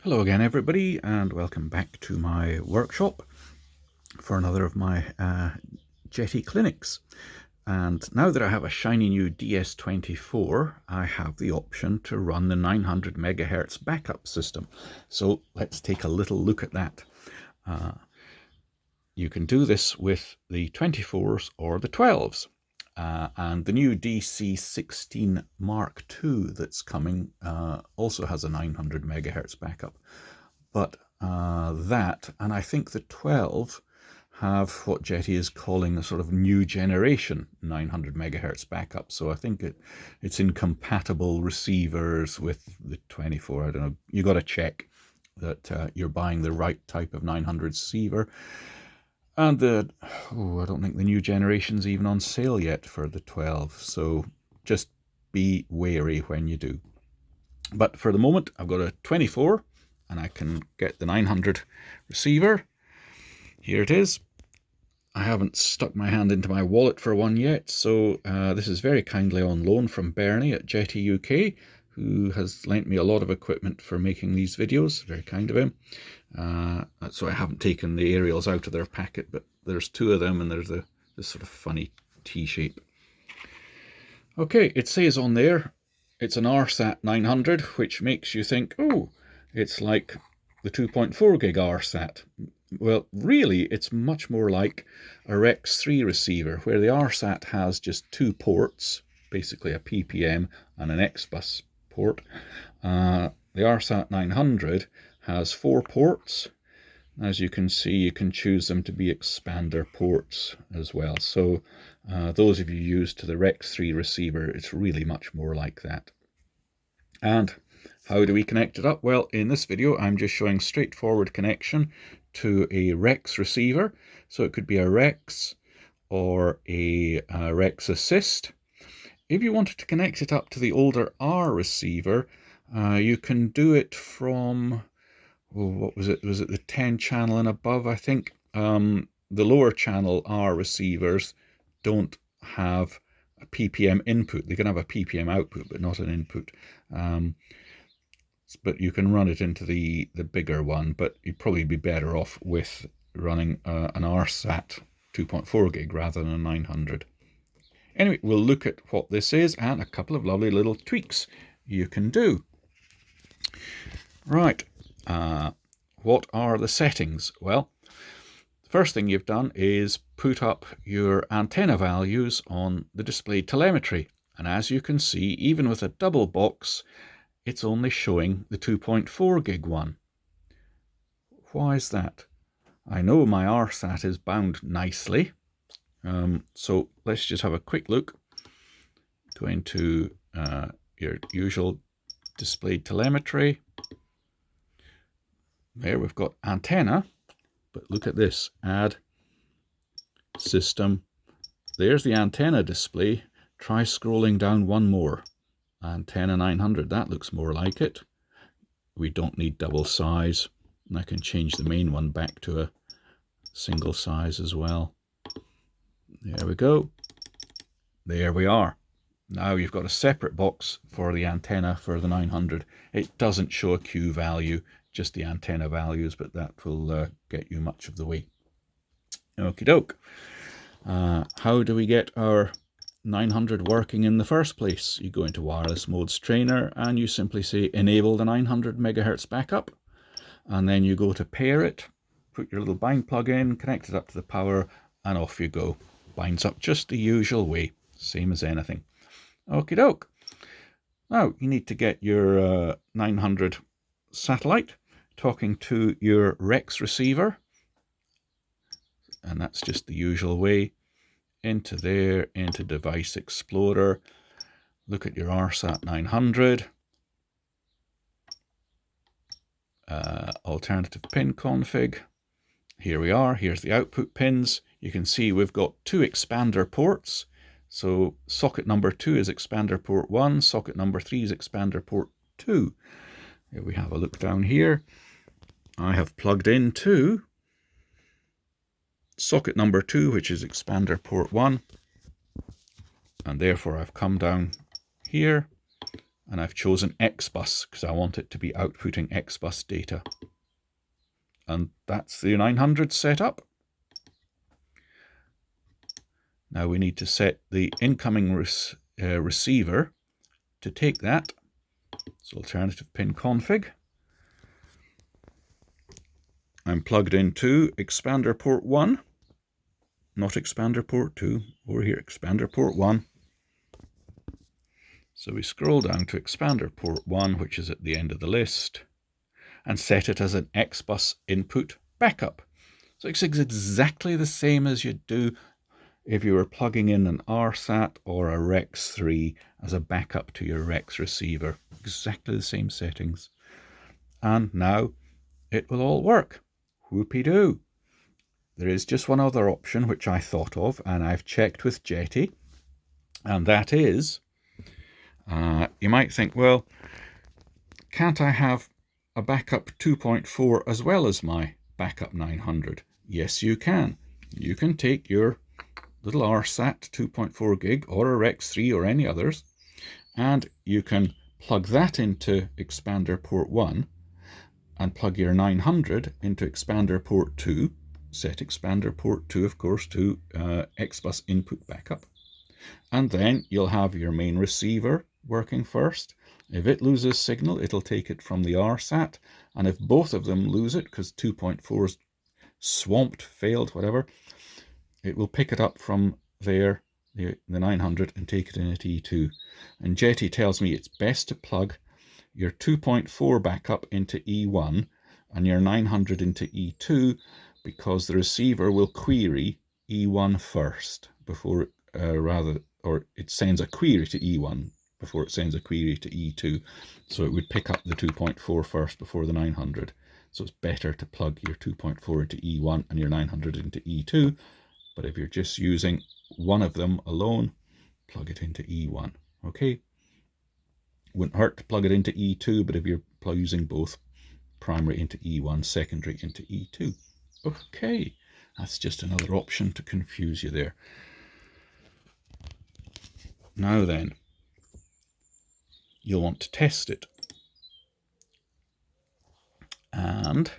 Hello again everybody, and welcome back to my workshop for another of my Jeti clinics. And now that I have a shiny new DS24, I have the option to run the 900 megahertz backup system. So let's take a little look at that. You can do this with the 24s or the 12s. And the new DC16 Mark II that's coming also has a 900 megahertz backup. But that, and I think the 12 have what Jeti is calling a sort of new generation 900 megahertz backup. So I think it's incompatible receivers with the 24. I don't know. You got to check that you're buying the right type of 900 receiver. And I don't think the new generation's even on sale yet for the 12. So just be wary when you do. But for the moment, I've got a 24 and I can get the 900 receiver. Here it is. I haven't stuck my hand into my wallet for one yet, so this is very kindly on loan from Bernie at Jeti UK, who has lent me a lot of equipment for making these videos. Very kind of him. So I haven't taken the aerials out of their packet, but there's two of them and there's this sort of funny T-shape. Okay, it says on there it's an RSAT 900, which makes you think, oh, it's like the 2.4 gig RSAT. Well, really, it's much more like a Rex 3 receiver, where the RSAT has just two ports, basically a PPM and an XBus port. The RSAT 900 has four ports. As you can see, you can choose them to be expander ports as well. So those of you used to the Rex 3 receiver, it's really much more like that. And how do we connect it up? Well, in this video, I'm just showing straightforward connection to a Rex receiver. So it could be a Rex or a Rex Assist. If you wanted to connect it up to the older R receiver, you can do it from, what was it? Was it the 10 channel and above, I think? The lower channel R receivers don't have a PPM input. They can have a PPM output, but not an input. But you can run it into the bigger one, but you'd probably be better off with running an RSAT 2.4 gig rather than a 900. Anyway, we'll look at what this is and a couple of lovely little tweaks you can do. Right, what are the settings? Well, the first thing you've done is put up your antenna values on the displayed telemetry. And as you can see, even with a double box, it's only showing the 2.4 gig one. Why is that? I know my RSAT is bound nicely. So let's just have a quick look. Go into your usual displayed telemetry. There we've got antenna, but look at this, add system. There's the antenna display. Try scrolling down one more. Antenna 900, that looks more like it. We don't need double size, and I can change the main one back to a single size as well. There we go. There we are. Now you've got a separate box for the antenna for the 900. It doesn't show a Q value, just the antenna values, but that will get you much of the way. Okie doke. How do we get our 900 working in the first place? You go into wireless modes trainer and you simply say enable the 900 megahertz backup, and then you go to pair it, put your little bind plug in, connect it up to the power, and off you go. Binds up just the usual way, same as anything. Okie doke. Now you need to get your 900 satellite talking to your Rex receiver, and that's just the usual way. Into there, into Device Explorer, look at your RSAT 900, alternative pin config. Here we are, here's the output pins. You can see we've got two expander ports. So socket number 2 is expander port 1, socket number 3 is expander port 2. If we have a look down here, I have plugged into socket number 2, which is expander port 1, and therefore I've come down here and I've chosen XBus because I want it to be outputting XBus data. And that's the 900 set up. Now we need to set the incoming receiver to take that. So alternative pin config. I'm plugged into expander port 1, not expander port 2, over here, expander port 1. So we scroll down to expander port 1, which is at the end of the list, and set it as an XBus input backup. So it's exactly the same as you'd do if you were plugging in an RSAT or a REX3 as a backup to your REX receiver. Exactly the same settings. And now it will all work. Whoopie-doo. There is just one other option which I thought of, and I've checked with Jeti, and that is, you might think, well, can't I have a backup 2.4 as well as my backup 900? Yes, you can. You can take your little RSAT 2.4 gig or a REX3 or any others, and you can plug that into expander port 1 and plug your 900 into expander port 2, set expander port 2 of course to XBus input backup, and then you'll have your main receiver working first. If it loses signal, it'll take it from the RSAT, and if both of them lose it because 2.4 is swamped, failed, whatever, it will pick it up from there, the 900, and take it in at E2. And Jeti tells me it's best to plug your 2.4 backup into E1 and your 900 into E2, because the receiver will query E1 first before it sends a query to E1 before it sends a query to E2. So it would pick up the 2.4 first before the 900. So it's better to plug your 2.4 into E1 and your 900 into E2. But if you're just using one of them alone, plug it into E1. Okay? Wouldn't hurt to plug it into E2, but if you're using both, primary into E1, secondary into E2. Okay, that's just another option to confuse you there. Now then, you'll want to test it. And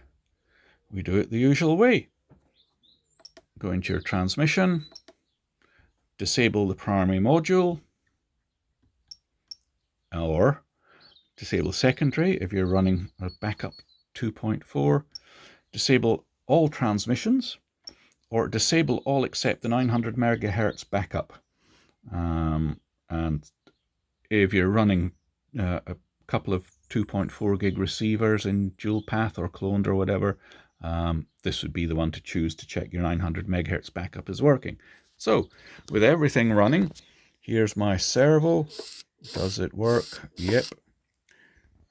we do it the usual way. Go into your transmission, disable the primary module, or disable secondary if you're running a backup 2.4, disable all transmissions, or disable all except the 900 megahertz backup. And if you're running a couple of 2.4 gig receivers in dual path or cloned or whatever, this would be the one to choose to check your 900 megahertz backup is working. So with everything running, here's my servo. Does it work? Yep.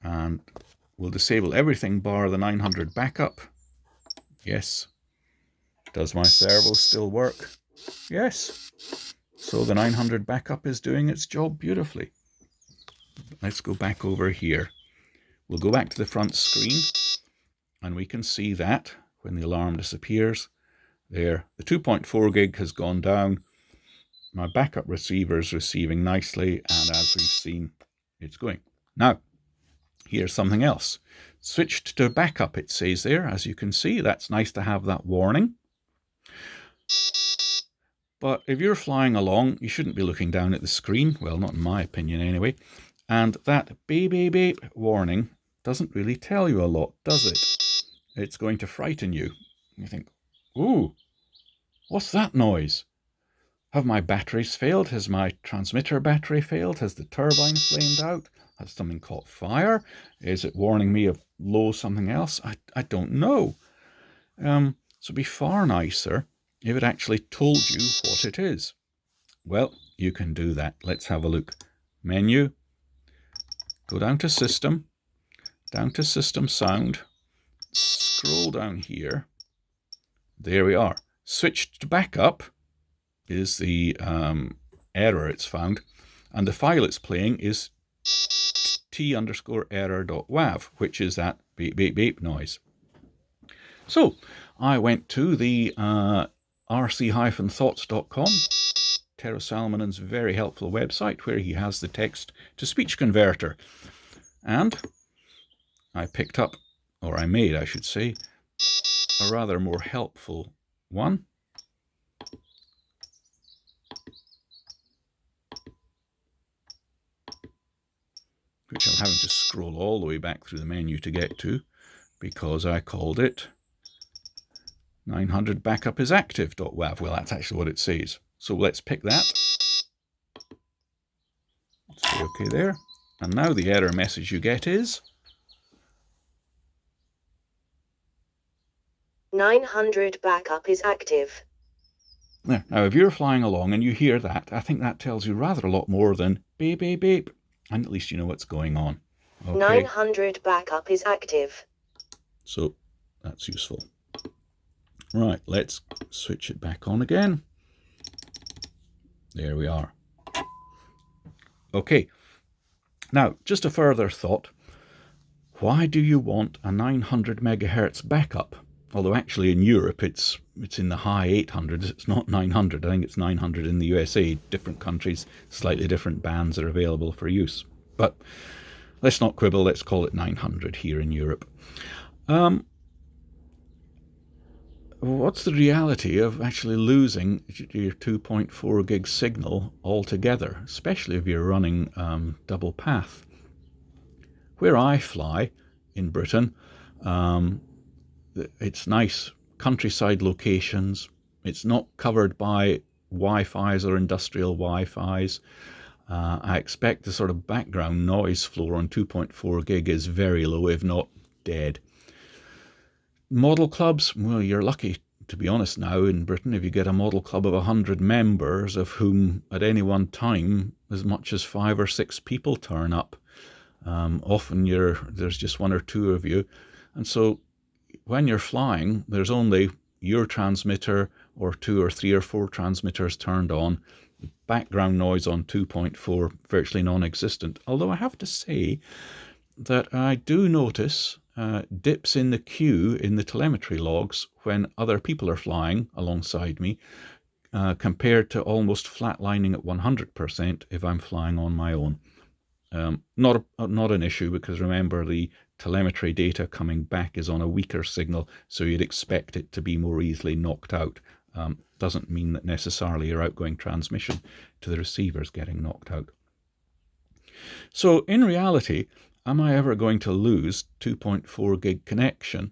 And we'll disable everything bar the 900 backup. Yes. Does my servo still work? Yes. So the 900 backup is doing its job beautifully. Let's go back over here. We'll go back to the front screen, and we can see that when the alarm disappears, there, the 2.4 gig has gone down. My backup receiver is receiving nicely, and as we've seen, it's going. Now, here's something else. Switched to backup, it says there. As you can see, that's nice to have that warning. But if you're flying along, you shouldn't be looking down at the screen. Well, not in my opinion anyway. And that beep, beep, beep warning doesn't really tell you a lot, does it? It's going to frighten you. You think, ooh, what's that noise? Have my batteries failed? Has my transmitter battery failed? Has the turbine flamed out? Has something caught fire? Is it warning me of low something else? I don't know. So it'd be far nicer if it actually told you what it is. Well, you can do that. Let's have a look. Menu. Go down to System. Down to System Sound. Scroll down here. There we are. Switched to backup is the error it's found, and the file it's playing is t_error.wav, which is that beep beep beep noise. So I went to the rc-thoughts.com, Tero Salmonen's very helpful website where he has the text-to-speech converter. And I picked up, or I made, I should say, a rather more helpful one. Which I'm having to scroll all the way back through the menu to get to, because I called it 900 backup is active.wav. Well, that's actually what it says. So let's pick that. Say OK there. And now the error message you get is 900 backup is active. Now, if you're flying along and you hear that, I think that tells you rather a lot more than beep, beep, beep. And at least you know what's going on. Okay. 900 backup is active. So that's useful. Right, let's switch it back on again. There we are. Okay. Now, just a further thought. Why do you want a 900 megahertz backup? Although actually in Europe it's in the high 800s, it's not 900. I think it's 900 in the USA. Different countries, slightly different bands are available for use. But let's not quibble, let's call it 900 here in Europe. What's the reality of actually losing your 2.4 gig signal altogether, especially if you're running double path? Where I fly in Britain, it's nice countryside locations. It's not covered by Wi-Fi's or industrial Wi-Fi's. I expect the sort of background noise floor on 2.4 gig is very low, if not dead. Model clubs, well, you're lucky, to be honest, now in Britain, if you get a model club of 100 members, of whom at any one time as much as 5 or 6 people turn up. Often there's just 1 or 2 of you. And so when you're flying, there's only your transmitter or 2 or 3 or 4 transmitters turned on. Background noise on 2.4 virtually non-existent. Although I have to say that I do notice dips in the queue in the telemetry logs when other people are flying alongside me, compared to almost flatlining at 100% if I'm flying on my own. Not an issue, because remember, the telemetry data coming back is on a weaker signal, so you'd expect it to be more easily knocked out. Doesn't mean that necessarily your outgoing transmission to the receiver is getting knocked out. So in reality, am I ever going to lose 2.4 gig connection?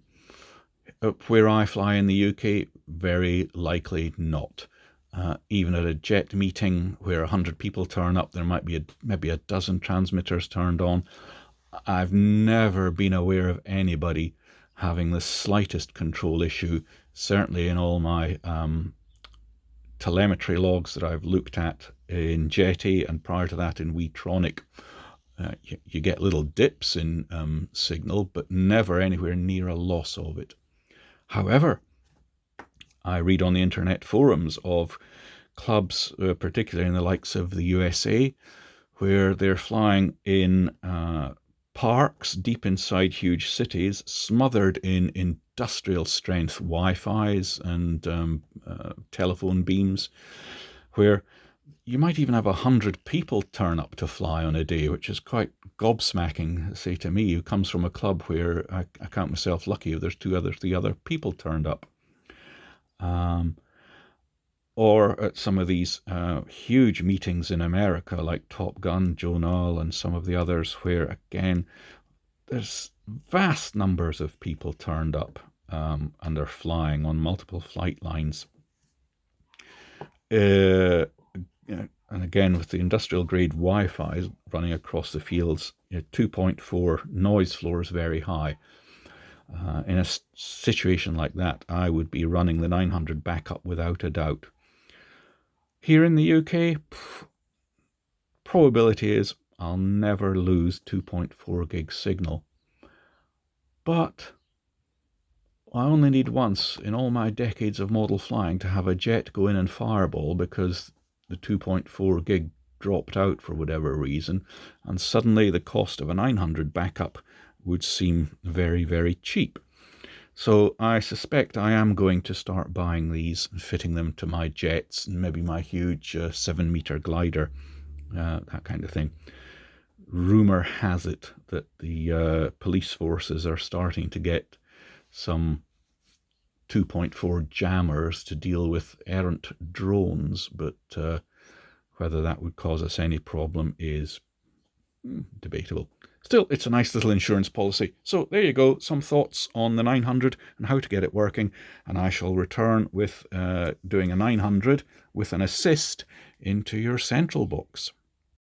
Where I fly in the UK, very likely not. Even at a jet meeting where 100 people turn up, there might be maybe a dozen transmitters turned on. I've never been aware of anybody having the slightest control issue, certainly in all my telemetry logs that I've looked at in Jeti and prior to that in Wetronic. You get little dips in signal, but never anywhere near a loss of it. However, I read on the internet forums of clubs, particularly in the likes of the USA, where they're flying in parks deep inside huge cities, smothered in industrial strength Wi-Fi's and telephone beams, where you might even have 100 people turn up to fly on a day, which is quite gobsmacking, say, to me, who comes from a club where I count myself lucky if there's 3 other people turned up. Or at some of these huge meetings in America, like Top Gun, Joe Null, and some of the others, where, again, there's vast numbers of people turned up and are flying on multiple flight lines. And again, with the industrial grade Wi-Fi running across the fields, 2.4 noise floor is very high. In a situation like that, I would be running the 900 backup without a doubt. Here in the UK, probability is I'll never lose 2.4 gig signal. But I only need once in all my decades of model flying to have a jet go in and fireball because the 2.4 gig dropped out for whatever reason, and suddenly the cost of a 900 backup would seem very, very cheap. So I suspect I am going to start buying these and fitting them to my jets and maybe my huge 7-meter glider, that kind of thing. Rumour has it that the police forces are starting to get some 2.4 jammers to deal with errant drones, but whether that would cause us any problem is debatable. Still, it's a nice little insurance policy. So there you go, some thoughts on the 900 and how to get it working. And I shall return with doing a 900 with an assist into your central box.